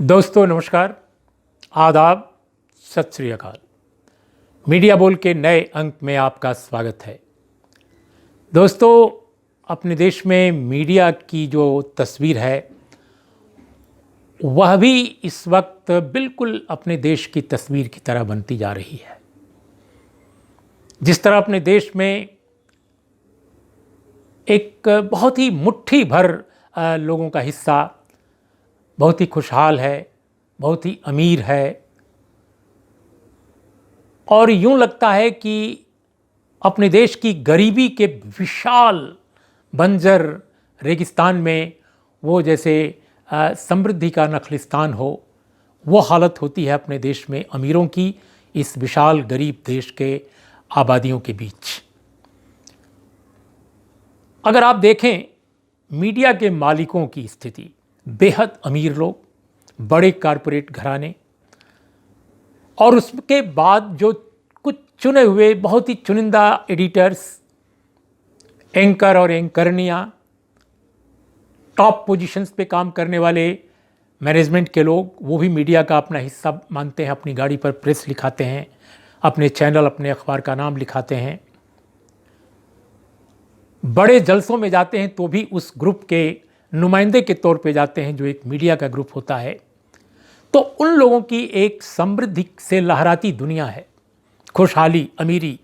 दोस्तों नमस्कार, आदाब, सत श्री अकाल। मीडिया बोल के नए अंक में आपका स्वागत है। दोस्तों, अपने देश में मीडिया की जो तस्वीर है वह भी इस वक्त बिल्कुल अपने देश की तस्वीर की तरह बनती जा रही है। जिस तरह अपने देश में एक बहुत ही मुट्ठी भर लोगों का हिस्सा बहुत ही खुशहाल है, बहुत ही अमीर है, और यूं लगता है कि अपने देश की गरीबी के विशाल बंजर रेगिस्तान में वो जैसे समृद्धि का नखलिस्तान हो, वो हालत होती है अपने देश में अमीरों की इस विशाल गरीब देश के आबादियों के बीच। अगर आप देखें मीडिया के मालिकों की स्थिति, बेहद अमीर लोग, बड़े कारपोरेट घराने, और उसके बाद जो कुछ चुने हुए बहुत ही चुनिंदा एडिटर्स, एंकर और एंकरनियाँ, टॉप पोजीशंस पे काम करने वाले मैनेजमेंट के लोग, वो भी मीडिया का अपना हिस्सा मानते हैं। अपनी गाड़ी पर प्रेस लिखाते हैं, अपने चैनल, अपने अखबार का नाम लिखाते हैं, बड़े जलसों में जाते हैं तो भी उस ग्रुप के नुमाइंदे के तौर पे जाते हैं जो एक मीडिया का ग्रुप होता है। तो उन लोगों की एक समृद्धि से लहराती दुनिया है, खुशहाली, अमीरी,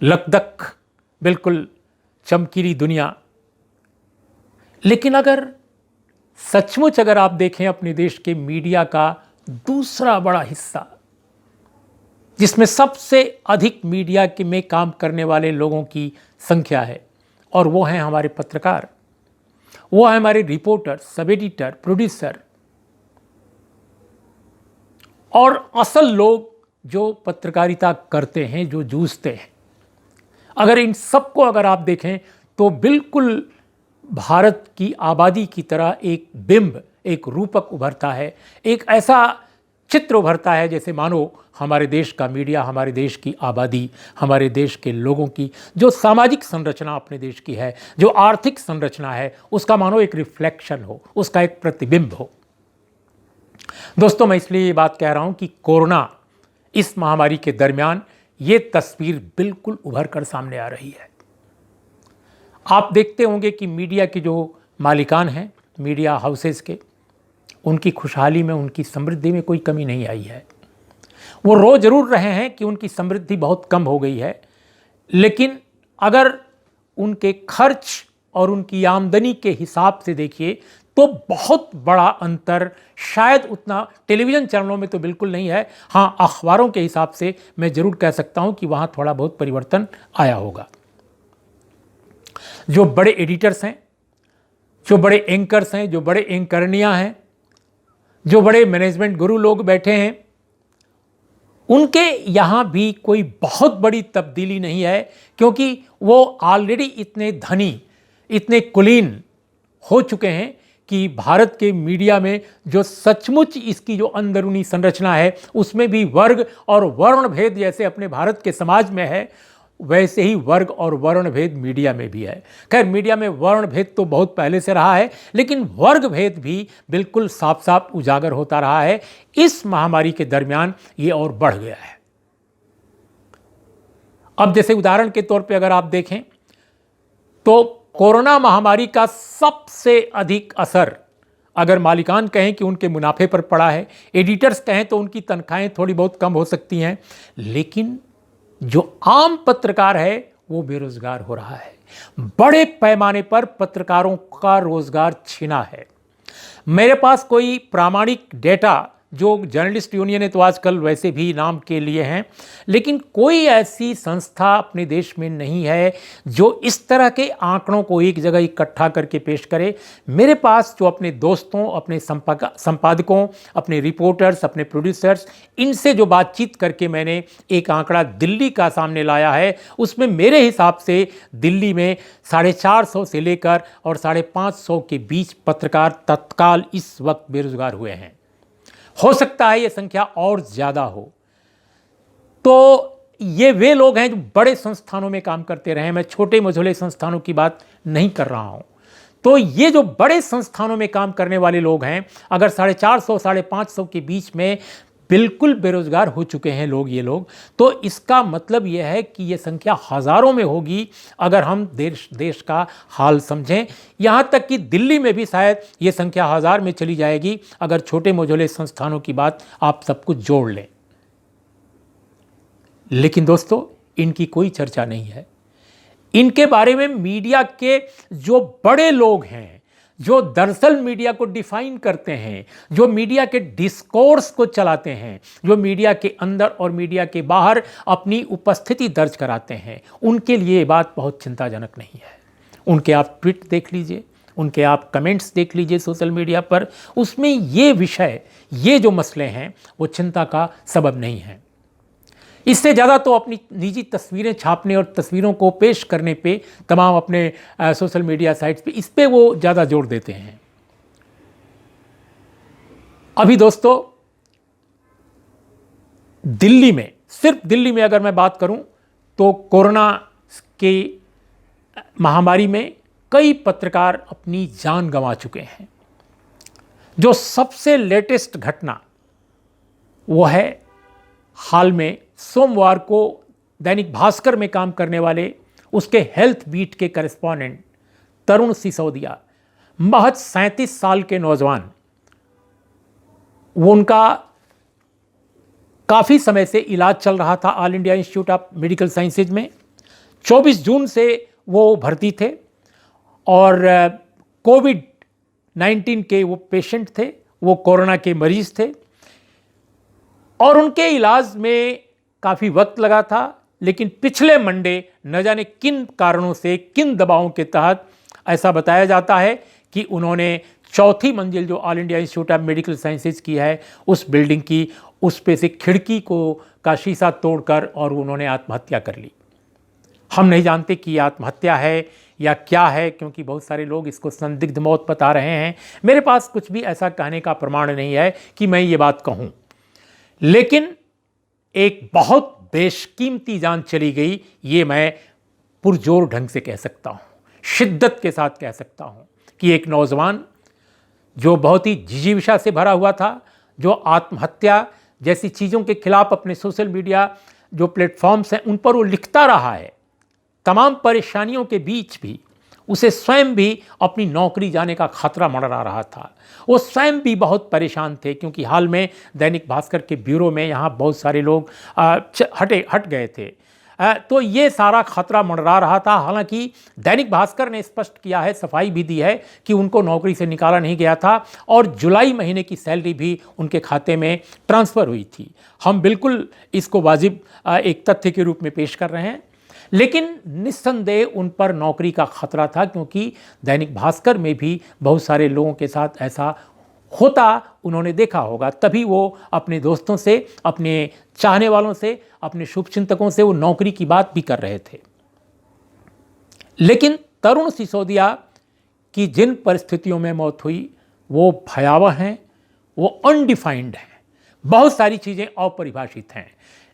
लकदक, बिल्कुल चमकीली दुनिया। लेकिन अगर सचमुच अगर आप देखें अपने देश के मीडिया का दूसरा बड़ा हिस्सा, जिसमें सबसे अधिक मीडिया के में काम करने वाले लोगों की संख्या है, और वो हैं हमारे पत्रकार, वो है हमारे रिपोर्टर, सब एडिटर, प्रोड्यूसर, और असल लोग जो पत्रकारिता करते हैं, जो जूझते हैं। अगर इन सबको अगर आप देखें तो बिल्कुल भारत की आबादी की तरह एक बिंब, एक रूपक उभरता है, एक ऐसा चित्र उभरता है जैसे मानो हमारे देश का मीडिया, हमारे देश की आबादी, हमारे देश के लोगों की जो सामाजिक संरचना अपने देश की है, जो आर्थिक संरचना है, उसका मानो एक रिफ्लेक्शन हो, उसका एक प्रतिबिंब हो। दोस्तों, मैं इसलिए ये बात कह रहा हूं कि कोरोना इस महामारी के दरमियान ये तस्वीर बिल्कुल उभर कर सामने आ रही है। आप देखते होंगे कि मीडिया के जो मालिकान हैं, मीडिया हाउसेस के, उनकी खुशहाली में, उनकी समृद्धि में कोई कमी नहीं आई है। वो रो जरूर रहे हैं कि उनकी समृद्धि बहुत कम हो गई है, लेकिन अगर उनके खर्च और उनकी आमदनी के हिसाब से देखिए तो बहुत बड़ा अंतर शायद उतना टेलीविज़न चैनलों में तो बिल्कुल नहीं है। हाँ, अखबारों के हिसाब से मैं ज़रूर कह सकता हूँ कि वहाँ थोड़ा बहुत परिवर्तन आया होगा। जो बड़े एडिटर्स हैं, जो बड़े एंकर्स हैं, जो बड़े एंकरनियाँ हैं, जो बड़े मैनेजमेंट गुरु लोग बैठे हैं, उनके यहाँ भी कोई बहुत बड़ी तब्दीली नहीं है, क्योंकि वो ऑलरेडी इतने धनी, इतने कुलीन हो चुके हैं कि भारत के मीडिया में जो सचमुच इसकी जो अंदरूनी संरचना है, उसमें भी वर्ग और वर्ण भेद जैसे अपने भारत के समाज में है, वैसे ही वर्ग और वर्ण भेद मीडिया में भी है। खैर, मीडिया में वर्ण भेद तो बहुत पहले से रहा है, लेकिन वर्ग भेद भी बिल्कुल साफ साफ उजागर होता रहा है। इस महामारी के दरमियान ये और बढ़ गया है। अब जैसे उदाहरण के तौर पे अगर आप देखें तो कोरोना महामारी का सबसे अधिक असर अगर मालिकान कहें कि उनके मुनाफे पर पड़ा है, एडिटर्स कहें तो उनकी तनख्वाहें थोड़ी बहुत कम हो सकती हैं, लेकिन जो आम पत्रकार है वो बेरोजगार हो रहा है। बड़े पैमाने पर पत्रकारों का रोजगार छिना है। मेरे पास कोई प्रामाणिक डेटा, जो जर्नलिस्ट यूनियन है तो आजकल वैसे भी नाम के लिए हैं, लेकिन कोई ऐसी संस्था अपने देश में नहीं है जो इस तरह के आंकड़ों को एक जगह इकट्ठा करके पेश करे। मेरे पास जो अपने दोस्तों, अपने संपादकों, अपने रिपोर्टर्स, अपने प्रोड्यूसर्स, इनसे जो बातचीत करके मैंने एक आंकड़ा दिल्ली का सामने लाया है, उसमें मेरे हिसाब से दिल्ली में 450 से लेकर और 550 के बीच पत्रकार तत्काल इस वक्त बेरोजगार हुए हैं। हो सकता है ये संख्या और ज़्यादा हो। तो ये वे लोग हैं जो बड़े संस्थानों में काम करते रहे हैं। मैं छोटे मझोले संस्थानों की बात नहीं कर रहा हूं। तो ये जो बड़े संस्थानों में काम करने वाले लोग हैं, अगर 450 550 के बीच में बिल्कुल बेरोजगार हो चुके हैं लोग, ये लोग, तो इसका मतलब यह है कि ये संख्या हज़ारों में होगी अगर हम देश का हाल समझें। यहाँ तक कि दिल्ली में भी शायद ये संख्या 1000 में चली जाएगी अगर छोटे मोजोले संस्थानों की बात आप सब कुछ जोड़ लें। लेकिन दोस्तों, इनकी कोई चर्चा नहीं है। इनके बारे में मीडिया के जो बड़े लोग हैं, जो दरअसल मीडिया को डिफाइन करते हैं, जो मीडिया के डिस्कोर्स को चलाते हैं, जो मीडिया के अंदर और मीडिया के बाहर अपनी उपस्थिति दर्ज कराते हैं, उनके लिए ये बात बहुत चिंताजनक नहीं है। उनके आप ट्वीट देख लीजिए, उनके आप कमेंट्स देख लीजिए सोशल मीडिया पर, उसमें ये विषय, ये जो मसले हैं वो चिंता का सबब नहीं है। इससे ज़्यादा तो अपनी निजी तस्वीरें छापने और तस्वीरों को पेश करने पे तमाम अपने सोशल मीडिया साइट्स पे, इस पे वो ज़्यादा जोर देते हैं। अभी दोस्तों, दिल्ली में, सिर्फ दिल्ली में अगर मैं बात करूं तो कोरोना के महामारी में कई पत्रकार अपनी जान गंवा चुके हैं। जो सबसे लेटेस्ट घटना वो है हाल में सोमवार को दैनिक भास्कर में काम करने वाले उसके हेल्थ बीट के करेस्पॉन्डेंट तरुण सिसोदिया, महज 37 साल के नौजवान, वो उनका काफ़ी समय से इलाज चल रहा था all India institute of medical sciences में। 24 जून से वो भर्ती थे और कोविड-19 के वो पेशेंट थे, वो कोरोना के मरीज थे और उनके इलाज में काफ़ी वक्त लगा था। लेकिन पिछले मंडे न जाने किन कारणों से, किन दबावों के तहत, ऐसा बताया जाता है कि उन्होंने चौथी मंजिल जो all India institute of medical sciences की है, उस बिल्डिंग की, उस पे से खिड़की का शीशा तोड़कर और उन्होंने आत्महत्या कर ली। हम नहीं जानते कि आत्महत्या है या क्या है, क्योंकि बहुत सारे लोग इसको संदिग्ध मौत बता रहे हैं। मेरे पास कुछ भी ऐसा कहने का प्रमाण नहीं है कि मैं ये बात कहूँ, लेकिन एक बहुत बेशकीमती जान चली गई, ये मैं पुरजोर ढंग से कह सकता हूँ, शिद्दत के साथ कह सकता हूँ कि एक नौजवान जो बहुत ही जिजीविषा से भरा हुआ था, जो आत्महत्या जैसी चीज़ों के खिलाफ अपने सोशल मीडिया जो प्लेटफॉर्म्स हैं उन पर वो लिखता रहा है, तमाम परेशानियों के बीच भी उसे स्वयं भी अपनी नौकरी जाने का खतरा मंडरा रहा था। वो स्वयं भी बहुत परेशान थे, क्योंकि हाल में दैनिक भास्कर के ब्यूरो में यहाँ बहुत सारे लोग हट गए थे, तो ये सारा खतरा मंडरा रहा था। हालांकि दैनिक भास्कर ने स्पष्ट किया है, सफाई भी दी है कि उनको नौकरी से निकाला नहीं गया था और जुलाई महीने की सैलरी भी उनके खाते में ट्रांसफ़र हुई थी। हम बिल्कुल इसको वाजिब एक तथ्य के रूप में पेश कर रहे हैं, लेकिन निस्संदेह उन पर नौकरी का खतरा था, क्योंकि दैनिक भास्कर में भी बहुत सारे लोगों के साथ ऐसा होता उन्होंने देखा होगा, तभी वो अपने दोस्तों से, अपने चाहने वालों से, अपने शुभचिंतकों से वो नौकरी की बात भी कर रहे थे। लेकिन तरुण सिसोदिया की जिन परिस्थितियों में मौत हुई वो भयावह हैं, वो अनडिफाइंड हैं, बहुत सारी चीज़ें अपरिभाषित हैं।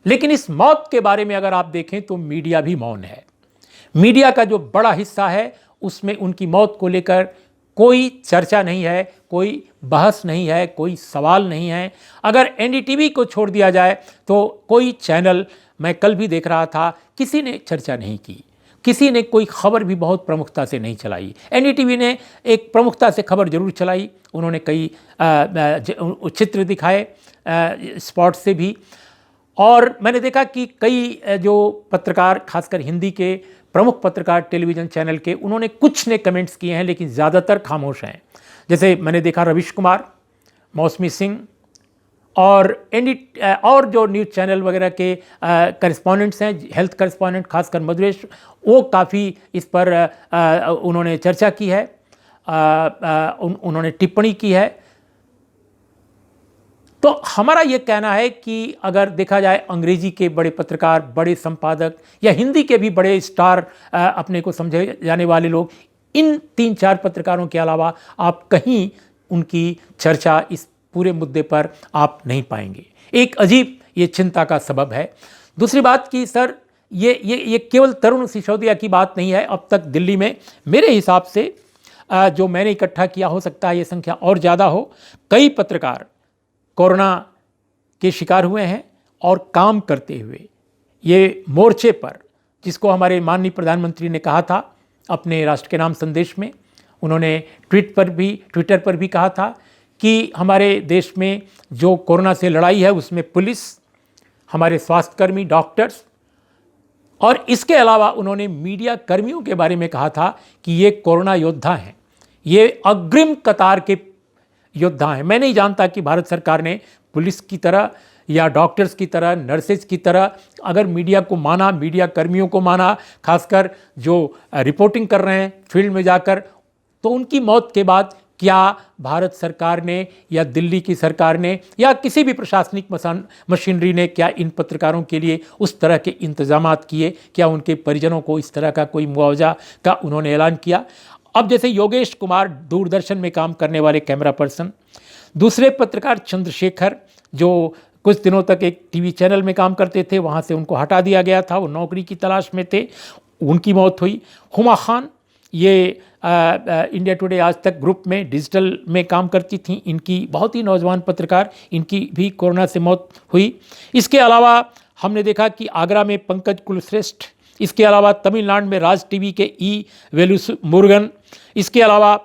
लेकिन इस मौत के बारे में अगर आप देखें तो मीडिया भी मौन है। मीडिया का जो बड़ा हिस्सा है उसमें उनकी मौत को लेकर कोई चर्चा नहीं है, कोई बहस नहीं है, कोई सवाल नहीं है। अगर एनडीटीवी को छोड़ दिया जाए तो कोई चैनल, मैं कल भी देख रहा था, किसी ने चर्चा नहीं की, किसी ने कोई खबर भी बहुत प्रमुखता से नहीं चलाई। एनडीटीवी ने एक प्रमुखता से खबर जरूर चलाई, उन्होंने कई चित्र दिखाए स्पॉट से भी, और मैंने देखा कि कई जो पत्रकार, खासकर हिंदी के प्रमुख पत्रकार टेलीविज़न चैनल के, उन्होंने कुछ ने कमेंट्स किए हैं, लेकिन ज़्यादातर खामोश हैं। जैसे मैंने देखा रविश कुमार, मौसमी सिंह और जो न्यूज़ चैनल वगैरह के करेस्पॉन्डेंट्स हैं, हेल्थ करेस्पॉन्डेंट खासकर मधुरेश, वो काफ़ी इस पर उन्होंने चर्चा की है, उन्होंने टिप्पणी की है। तो हमारा ये कहना है कि अगर देखा जाए अंग्रेजी के बड़े पत्रकार, बड़े संपादक या हिंदी के भी बड़े स्टार अपने को समझे जाने वाले लोग, इन 3-4 पत्रकारों के अलावा आप कहीं उनकी चर्चा इस पूरे मुद्दे पर आप नहीं पाएंगे। एक अजीब ये चिंता का सबब है। दूसरी बात कि सर ये केवल तरुण सिसोदिया की बात नहीं है। अब तक दिल्ली में मेरे हिसाब से जो मैंने इकट्ठा किया, हो सकता है ये संख्या और ज़्यादा हो, कई पत्रकार कोरोना के शिकार हुए हैं और काम करते हुए ये मोर्चे पर, जिसको हमारे माननीय प्रधानमंत्री ने कहा था अपने राष्ट्र के नाम संदेश में, उन्होंने ट्विटर पर भी कहा था कि हमारे देश में जो कोरोना से लड़ाई है उसमें पुलिस, हमारे स्वास्थ्यकर्मी, डॉक्टर्स और इसके अलावा उन्होंने मीडिया कर्मियों के बारे में कहा था कि ये कोरोना योद्धा हैं, ये अग्रिम कतार के योद्धा हैं। मैं नहीं जानता कि भारत सरकार ने पुलिस की तरह या डॉक्टर्स की तरह, नर्सेज की तरह अगर मीडिया को माना, मीडिया कर्मियों को माना, खासकर जो रिपोर्टिंग कर रहे हैं फील्ड में जाकर, तो उनकी मौत के बाद क्या भारत सरकार ने या दिल्ली की सरकार ने या किसी भी प्रशासनिक मशीनरी ने क्या इन पत्रकारों के लिए उस तरह के इंतजामात किए? क्या उनके परिजनों को इस तरह का कोई मुआवजा का उन्होंने ऐलान किया? अब जैसे योगेश कुमार, दूरदर्शन में काम करने वाले कैमरा पर्सन, दूसरे पत्रकार चंद्रशेखर जो कुछ दिनों तक एक टीवी चैनल में काम करते थे, वहाँ से उनको हटा दिया गया था, वो नौकरी की तलाश में थे, उनकी मौत हुई। हुमा खान, ये इंडिया टुडे आज तक ग्रुप में डिजिटल में काम करती थी, इनकी बहुत ही नौजवान पत्रकार, इनकी भी कोरोना से मौत हुई। इसके अलावा हमने देखा कि आगरा में पंकज कुलश्रेष्ठ, इसके अलावा तमिलनाडु में राज टीवी के ई वेलुस मुरुगन, इसके अलावा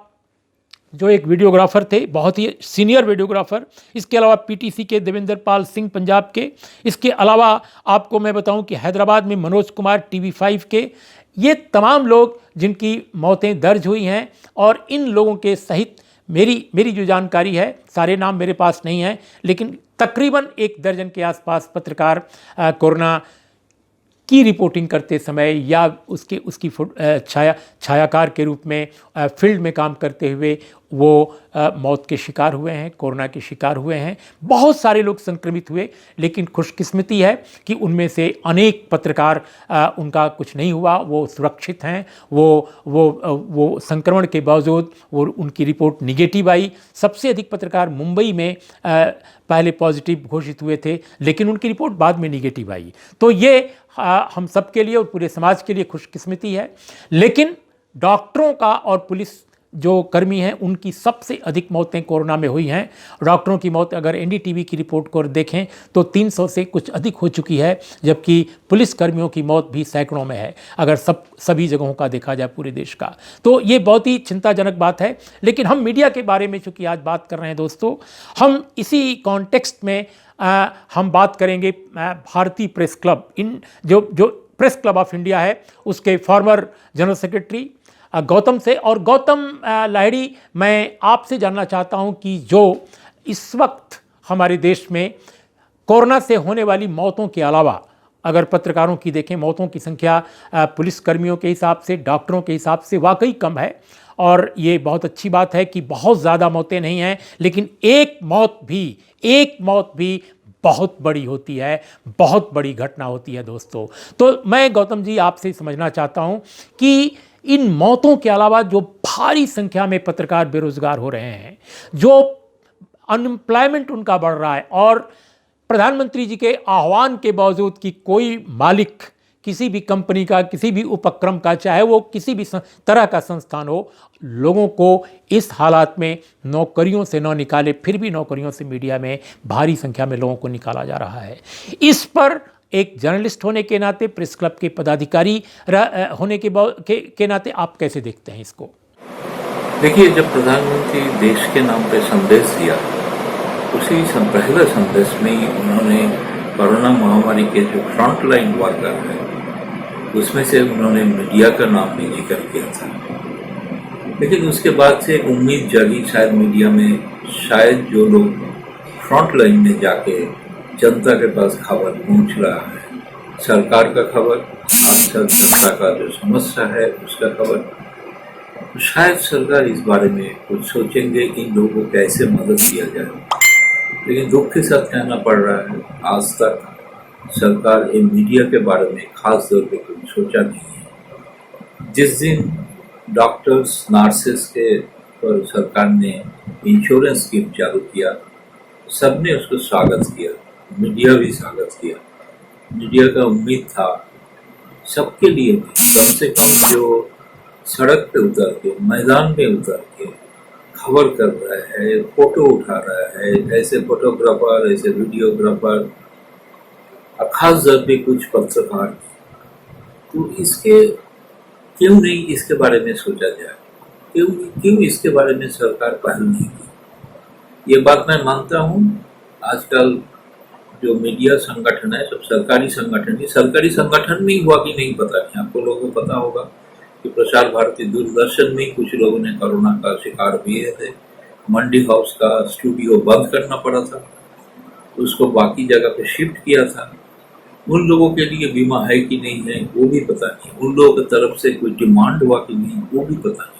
जो एक वीडियोग्राफर थे, बहुत ही सीनियर वीडियोग्राफर, इसके अलावा पीटीसी के देवेंद्र पाल सिंह पंजाब के, इसके अलावा आपको मैं बताऊं कि हैदराबाद में मनोज कुमार TV5 के, ये तमाम लोग जिनकी मौतें दर्ज हुई हैं। और इन लोगों के सहित मेरी जो जानकारी है, सारे नाम मेरे पास नहीं है, लेकिन तकरीबन 1 दर्जन के आसपास पत्रकार कोरोना की रिपोर्टिंग करते समय या उसकी छायाकार के रूप में फील्ड में काम करते हुए वो मौत के शिकार हुए हैं, कोरोना के शिकार हुए हैं। बहुत सारे लोग संक्रमित हुए, लेकिन खुशकिस्मती है कि उनमें से अनेक पत्रकार उनका कुछ नहीं हुआ, वो सुरक्षित हैं, वो संक्रमण के बावजूद वो उनकी रिपोर्ट निगेटिव आई। सबसे अधिक पत्रकार मुंबई में पहले पॉजिटिव घोषित हुए थे, लेकिन उनकी रिपोर्ट बाद में निगेटिव आई। तो ये हम सब के लिए और पूरे समाज के लिए खुशकिस्मती है। लेकिन डॉक्टरों का और पुलिस जो कर्मी हैं, उनकी सबसे अधिक मौतें कोरोना में हुई हैं। डॉक्टरों की मौत अगर एनडीटीवी की रिपोर्ट को देखें तो 300 से कुछ अधिक हो चुकी है, जबकि पुलिस कर्मियों की मौत भी सैकड़ों में है, अगर सभी जगहों का देखा जाए पूरे देश का। तो ये बहुत ही चिंताजनक बात है। लेकिन हम मीडिया के बारे में चूँकि आज बात कर रहे हैं दोस्तों, हम इसी कॉन्टेक्स्ट में हम बात करेंगे भारतीय प्रेस क्लब, इन जो प्रेस क्लब ऑफ इंडिया है उसके फॉर्मर जनरल सेक्रेटरी गौतम से। और गौतम लाहिड़ी, मैं आपसे जानना चाहता हूं कि जो इस वक्त हमारे देश में कोरोना से होने वाली मौतों के अलावा अगर पत्रकारों की देखें, मौतों की संख्या पुलिस कर्मियों के हिसाब से, डॉक्टरों के हिसाब से वाकई कम है। और ये बहुत अच्छी बात है कि बहुत ज़्यादा मौतें नहीं हैं, लेकिन एक मौत भी बहुत बड़ी होती है, बहुत बड़ी घटना होती है दोस्तों। तो मैं गौतम जी आपसे समझना चाहता हूं कि इन मौतों के अलावा जो भारी संख्या में पत्रकार बेरोजगार हो रहे हैं, जो अनएम्प्लॉयमेंट उनका बढ़ रहा है, और प्रधानमंत्री जी के आह्वान के बावजूद कि कोई मालिक किसी भी कंपनी का, किसी भी उपक्रम का, चाहे वो किसी भी तरह का संस्थान हो, लोगों को इस हालात में नौकरियों से न निकाले, फिर भी नौकरियों से मीडिया में भारी संख्या में लोगों को निकाला जा रहा है। इस पर एक जर्नलिस्ट होने के नाते, प्रेस क्लब के पदाधिकारी होने के नाते आप कैसे देखते हैं इसको? देखिए, जब प्रधानमंत्री देश के नाम पे संदेश दिया, उसी पहले संदेश में ही उन्होंने कोरोना महामारी के जो फ्रंट लाइन वर्कर हैं उसमें से उन्होंने मीडिया का नाम भी जिक्र किया था। लेकिन उसके बाद से उम्मीद जागी शायद मीडिया में, शायद जो लोग फ्रंट लाइन में जाके जनता के पास खबर पहुंच रहा है, सरकार का खबर, आजकल जनता का जो समस्या है उसका खबर, तो शायद सरकार इस बारे में कुछ सोचेंगे कि इन लोगों को कैसे मदद किया जाए। लेकिन दुख के साथ कहना पड़ रहा है, आज तक सरकार इन मीडिया के बारे में खास तौर पे कुछ सोचा नहीं है। जिस दिन डॉक्टर्स, नर्सेस के पर सरकार ने इंश्योरेंस स्कीम चालू किया, सबने उसको स्वागत किया, मीडिया भी स्वागत किया। मीडिया का उम्मीद था सबके लिए कम से कम जो सड़क पे उतर के, मैदान में उतर के खबर कर रहा है, फोटो उठा रहा है, ऐसे फोटोग्राफर, ऐसे वीडियोग्राफर, खास तौर पे कुछ पत्रकार, तो इसके क्यों नहीं इसके बारे में सोचा जाए? क्यों इसके बारे में सरकार पहल नहीं की? ये बात मैं मानता हूँ। आजकल जो मीडिया संगठन है सब सरकारी संगठन है। सरकारी संगठन में ही हुआ कि नहीं पता नहीं। आपको लोगों को पता होगा कि प्रसार भारती, दूरदर्शन में कुछ लोगों ने कोरोना का शिकार हुए थे। मंडी हाउस का स्टूडियो बंद करना पड़ा था, उसको बाकी जगह पे शिफ्ट किया था। उन लोगों के लिए बीमा है कि नहीं है वो भी पता नहीं। उन लोगों की तरफ से कोई डिमांड हुआ कि नहीं वो भी पता नहीं।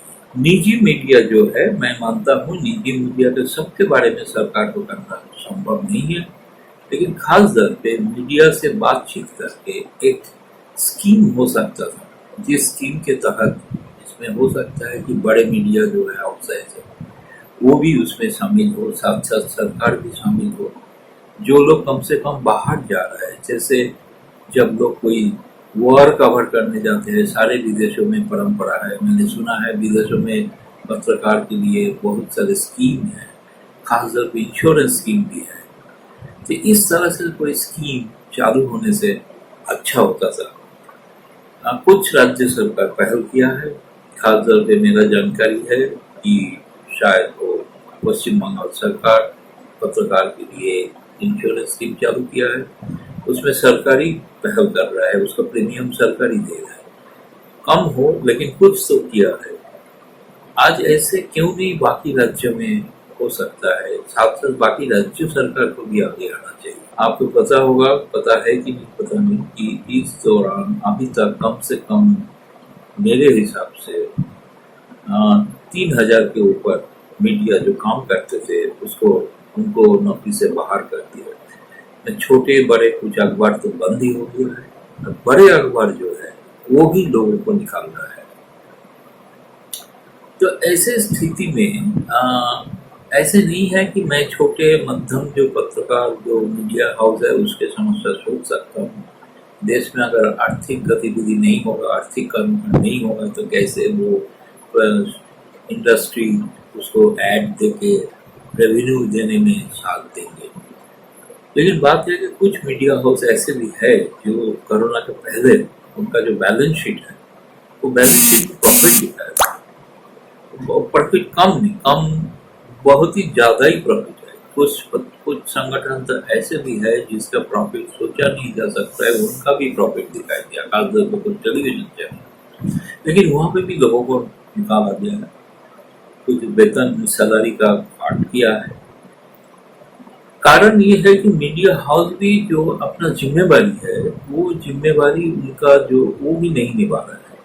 निजी मीडिया जो है, मैं मानता हूँ निजी मीडिया के सबके बारे में सरकार को करना संभव नहीं है, लेकिन खास तौर पे मीडिया से बातचीत करके एक स्कीम हो सकता था, जिस स्कीम के तहत इसमें हो सकता है कि बड़े मीडिया जो है आउटसाइड वो भी उसमें शामिल हो, साथ साथ सरकार भी शामिल हो। जो लोग कम से कम बाहर जा रहे हैं, जैसे जब लोग कोई वॉर कवर करने जाते हैं, सारे विदेशों में परंपरा है, मैंने सुना है विदेशों में पत्रकार के लिए बहुत सारे स्कीम है, खासतौर पर इंश्योरेंस स्कीम भी है। तो इस तरह से कोई स्कीम चालू होने से अच्छा होता था। कुछ राज्य सरकार पहल किया है, खासतौर पे मेरा जानकारी है कि शायद वो पश्चिम बंगाल सरकार पत्रकार के लिए इंश्योरेंस स्कीम चालू किया है। उसमें सरकारी पहल कर रहा है, उसका प्रीमियम सरकारी दे रहा है, कम हो लेकिन कुछ तो किया है। आज ऐसे क्यों नहीं बाकी राज्यों में हो सकता है? साथ साथ बाकी राज्य सरकार को भी आगे आना चाहिए। आपको पता होगा, पता है कि नहीं पता नहीं, कि इस दौरान अभी तक कम से कम मेरे हिसाब से 3000 के ऊपर मीडिया जो काम करते थे उसको उनको नौकरी से बाहर कर दिया। छोटे बड़े कुछ अखबार तो बंद ही हो गया है, बड़े अखबार जो है वो भी लोगों को निकाल रहा है। तो ऐसे स्थिति में ऐसे नहीं है कि मैं छोटे मध्यम जो पत्रकार जो मीडिया हाउस है उसके समस्या सोच सकता हूँ। देश में अगर आर्थिक गतिविधि नहीं होगा, आर्थिक कर्म नहीं होगा, तो कैसे वो इंडस्ट्री उसको ऐड देके रेवेन्यू देने में साथ देंगे। लेकिन बात है कि कुछ मीडिया हाउस ऐसे भी है जो कोरोना के पहले उनका जो बैलेंस शीट है वो बैलेंस शीट प्रॉफिट दिखाएगा। प्रॉफिट कम नहीं, कम बहुत ही ज़्यादा ही प्रॉफिट है। कुछ संगठन तो ऐसे भी है जिसका प्रॉफिट सोचा नहीं जा सकता है, उनका भी प्रॉफिट दिखाई दिया, खासतौर पर कुछ टेलीविजन चैनल, लेकिन वहाँ पे भी लोगों को निकाला गया है, कुछ वेतन सैलरी का काट किया है। कारण ये है कि मीडिया हाउस भी जो अपना जिम्मेवारी है वो जिम्मेवारी उनका जो वो भी नहीं निभा रहा है,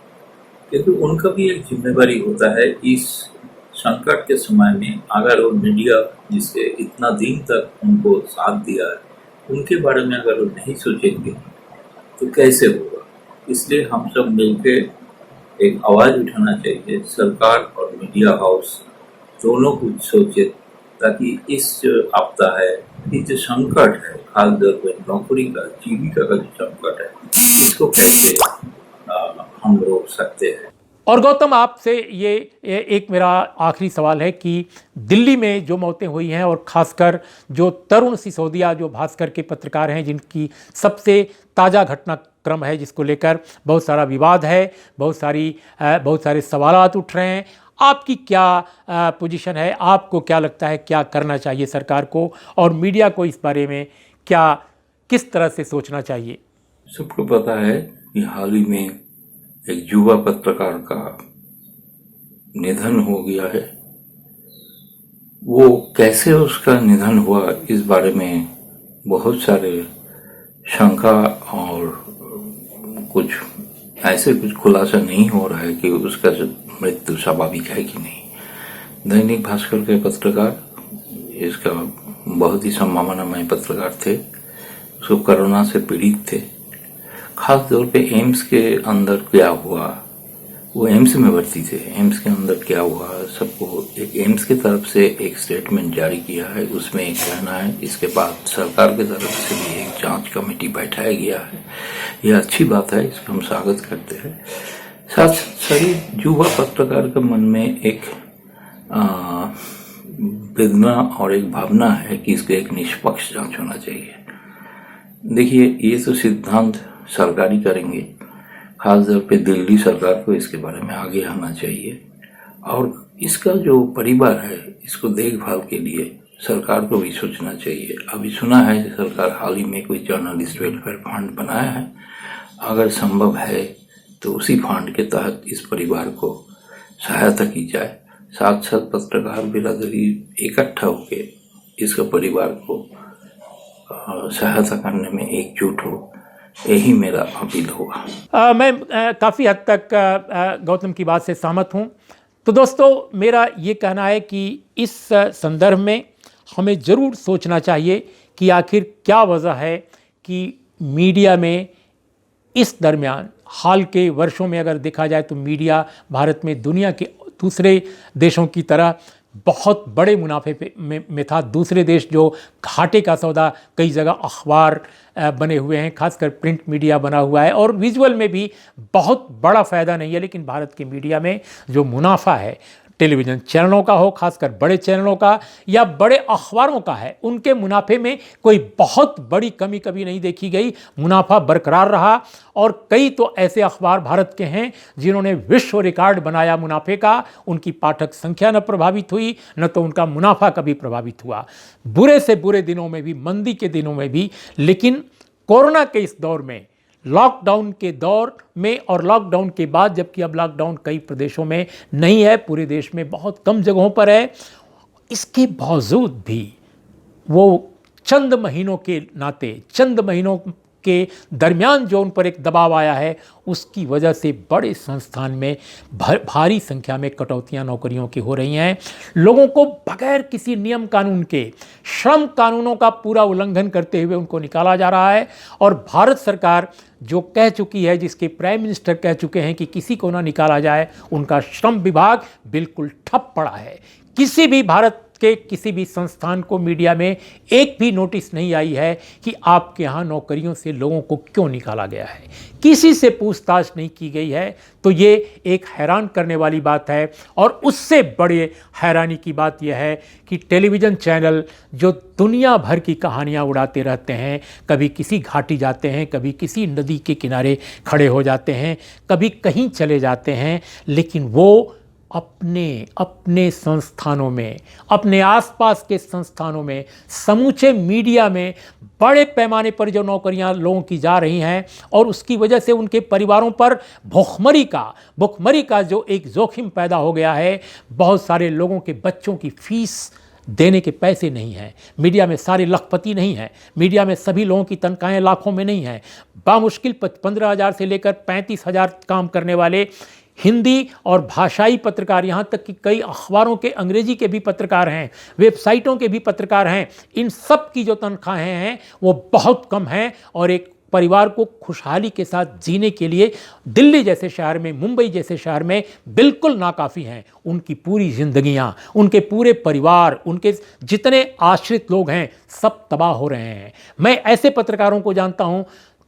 क्योंकि उनका भी एक जिम्मेवारी होता है। इस संकट के समय में अगर वो मीडिया जिसके इतना दिन तक उनको साथ दिया है उनके बारे में अगर वो नहीं सोचेंगे तो कैसे होगा। इसलिए हम सब मिलकर एक आवाज़ उठाना चाहिए, सरकार और मीडिया हाउस दोनों कुछ सोचे, ताकि इस जो आपदा है, इस जो संकट है, खासतौर पर नौकरी का, जीविका का जो संकट है, इसको कैसे हम रोक सकते हैं। और गौतम, आपसे ये एक मेरा आखिरी सवाल है कि दिल्ली में जो मौतें हुई हैं और ख़ासकर जो तरुण सिसोदिया जो भास्कर के पत्रकार हैं जिनकी सबसे ताज़ा घटनाक्रम है जिसको लेकर बहुत सारा विवाद है, बहुत सारे सवालात उठ रहे हैं, आपकी क्या पोजीशन है? आपको क्या लगता है क्या करना चाहिए सरकार को और मीडिया को इस बारे में किस तरह से सोचना चाहिए? सबको पता है कि हाल ही में एक युवा पत्रकार का निधन हो गया है। वो कैसे उसका निधन हुआ इस बारे में बहुत सारे शंका और कुछ खुलासा नहीं हो रहा है कि उसका मृत्यु स्वाभाविक है कि नहीं। दैनिक भास्कर के पत्रकार इसका बहुत ही संभावनामय पत्रकार थे, उसको कोरोना से पीड़ित थे। खास तौर पे एम्स के अंदर क्या हुआ, वो एम्स में भर्ती थे, एम्स के अंदर क्या हुआ सबको एक एम्स की तरफ से एक स्टेटमेंट जारी किया है, उसमें एक कहना है। इसके बाद सरकार की तरफ से भी एक जांच कमेटी बैठाया गया है, यह अच्छी बात है, इसका हम स्वागत करते हैं। साथ सही युवा पत्रकार के मन में एक वेदना और एक भावना है कि इसका एक निष्पक्ष जांच होना चाहिए। देखिए, ये तो सिद्धांत सरकारी करेंगे, खासतौर पे दिल्ली सरकार को इसके बारे में आगे आना चाहिए और इसका जो परिवार है इसको देखभाल के लिए सरकार को भी सोचना चाहिए। अभी सुना है कि सरकार हाल ही में कोई जर्नलिस्ट वेलफेयर फंड बनाया है, अगर संभव है तो उसी फंड के तहत इस परिवार को सहायता की जाए। साथ साथ पत्रकार बिरादरी इकट्ठा होकर इसका परिवार को सहायता करने में एकजुट हो, यही मेरा अपील होगा। मैं काफ़ी हद तक गौतम की बात से सहमत हूँ। तो दोस्तों, मेरा ये कहना है कि इस संदर्भ में हमें ज़रूर सोचना चाहिए कि आखिर क्या वजह है कि मीडिया में इस दरमियान हाल के वर्षों में अगर देखा जाए तो मीडिया भारत में दुनिया के दूसरे देशों की तरह बहुत बड़े मुनाफे में था। दूसरे देश जो घाटे का सौदा, कई जगह अखबार बने हुए हैं, खासकर प्रिंट मीडिया बना हुआ है और विजुअल में भी बहुत बड़ा फ़ायदा नहीं है, लेकिन भारत के मीडिया में जो मुनाफा है, टेलीविज़न चैनलों का हो, खासकर बड़े चैनलों का या बड़े अखबारों का है, उनके मुनाफे में कोई बहुत बड़ी कमी कभी नहीं देखी गई। मुनाफा बरकरार रहा और कई तो ऐसे अखबार भारत के हैं जिन्होंने विश्व रिकॉर्ड बनाया मुनाफे का। उनकी पाठक संख्या न प्रभावित हुई, न तो उनका मुनाफा कभी प्रभावित हुआ, बुरे से बुरे दिनों में भी, मंदी के दिनों में भी। लेकिन कोरोना के इस दौर में, लॉकडाउन के दौर में और लॉकडाउन के बाद, जबकि अब लॉकडाउन कई प्रदेशों में नहीं है, पूरे देश में बहुत कम जगहों पर है, इसके बावजूद भी वो चंद महीनों के नाते, चंद महीनों के दरमियान जो उन पर एक दबाव आया है, उसकी वजह से बड़े संस्थान में भारी संख्या में कटौतियां नौकरियों की हो रही हैं। लोगों को बगैर किसी नियम कानून के, श्रम कानूनों का पूरा उल्लंघन करते हुए उनको निकाला जा रहा है। और भारत सरकार जो कह चुकी है, जिसके प्राइम मिनिस्टर कह चुके हैं कि किसी को ना निकाला जाए, उनका श्रम विभाग बिल्कुल ठप पड़ा है। किसी भी भारत के किसी भी संस्थान को मीडिया में एक भी नोटिस नहीं आई है कि आपके यहाँ नौकरियों से लोगों को क्यों निकाला गया है, किसी से पूछताछ नहीं की गई है। तो ये एक हैरान करने वाली बात है। और उससे बड़े हैरानी की बात यह है कि टेलीविज़न चैनल जो दुनिया भर की कहानियाँ उड़ाते रहते हैं, कभी किसी घाटी जाते हैं, कभी किसी नदी के किनारे खड़े हो जाते हैं, कभी कहीं चले जाते हैं, लेकिन वो अपने संस्थानों में, अपने आसपास के संस्थानों में, समूचे मीडिया में बड़े पैमाने पर जो नौकरियां लोगों की जा रही हैं और उसकी वजह से उनके परिवारों पर भुखमरी का जो एक जोखिम पैदा हो गया है। बहुत सारे लोगों के बच्चों की फीस देने के पैसे नहीं हैं, मीडिया में सारे लखपति नहीं हैं, मीडिया में सभी लोगों की तनख्वाहें लाखों में नहीं हैं। बामुश्किल 15,000 से लेकर 35,000 काम करने वाले हिंदी और भाषाई पत्रकार, यहाँ तक कि कई अखबारों के अंग्रेजी के भी पत्रकार हैं, वेबसाइटों के भी पत्रकार हैं, इन सब की जो तनख्वाहें हैं वो बहुत कम हैं और एक परिवार को खुशहाली के साथ जीने के लिए दिल्ली जैसे शहर में, मुंबई जैसे शहर में बिल्कुल नाकाफ़ी हैं। उनकी पूरी जिंदगियां, उनके पूरे परिवार, उनके जितने आश्रित लोग हैं, सब तबाह हो रहे हैं। मैं ऐसे पत्रकारों को जानता हूं,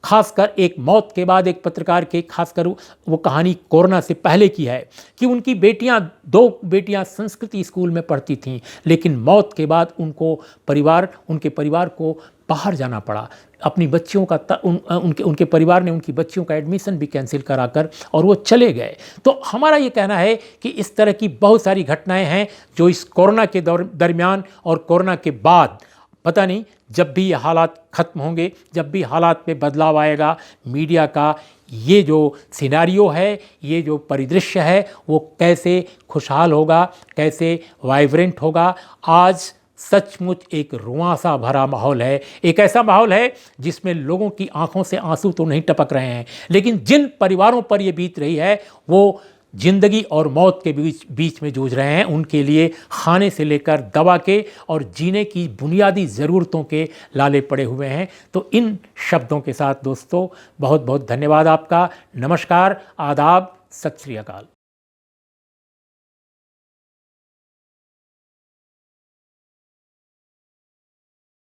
खासकर एक मौत के बाद एक पत्रकार के, खासकर वो कहानी कोरोना से पहले की है कि उनकी बेटियां, 2 बेटियां संस्कृति स्कूल में पढ़ती थीं, लेकिन मौत के बाद उनके परिवार को बाहर जाना पड़ा। अपनी बच्चियों का उनके परिवार ने उनकी बच्चियों का एडमिशन भी कैंसिल कराकर और वो चले गए। तो हमारा ये कहना है कि इस तरह की बहुत सारी घटनाएं हैं जो इस कोरोना के दरमियान और कोरोना के बाद, पता नहीं जब भी ये हालात ख़त्म होंगे, जब भी हालात में बदलाव आएगा, मीडिया का ये जो सिनेरियो है, ये जो परिदृश्य है, वो कैसे खुशहाल होगा, कैसे वाइब्रेंट होगा। आज सचमुच एक रुआंसा भरा माहौल है, एक ऐसा माहौल है जिसमें लोगों की आंखों से आंसू तो नहीं टपक रहे हैं, लेकिन जिन परिवारों पर ये बीत रही है वो जिंदगी और मौत के बीच में जूझ रहे हैं। उनके लिए खाने से लेकर दवा के और जीने की बुनियादी ज़रूरतों के लाले पड़े हुए हैं। तो इन शब्दों के साथ दोस्तों, बहुत बहुत धन्यवाद आपका। नमस्कार, आदाब, सत श्री अकाल।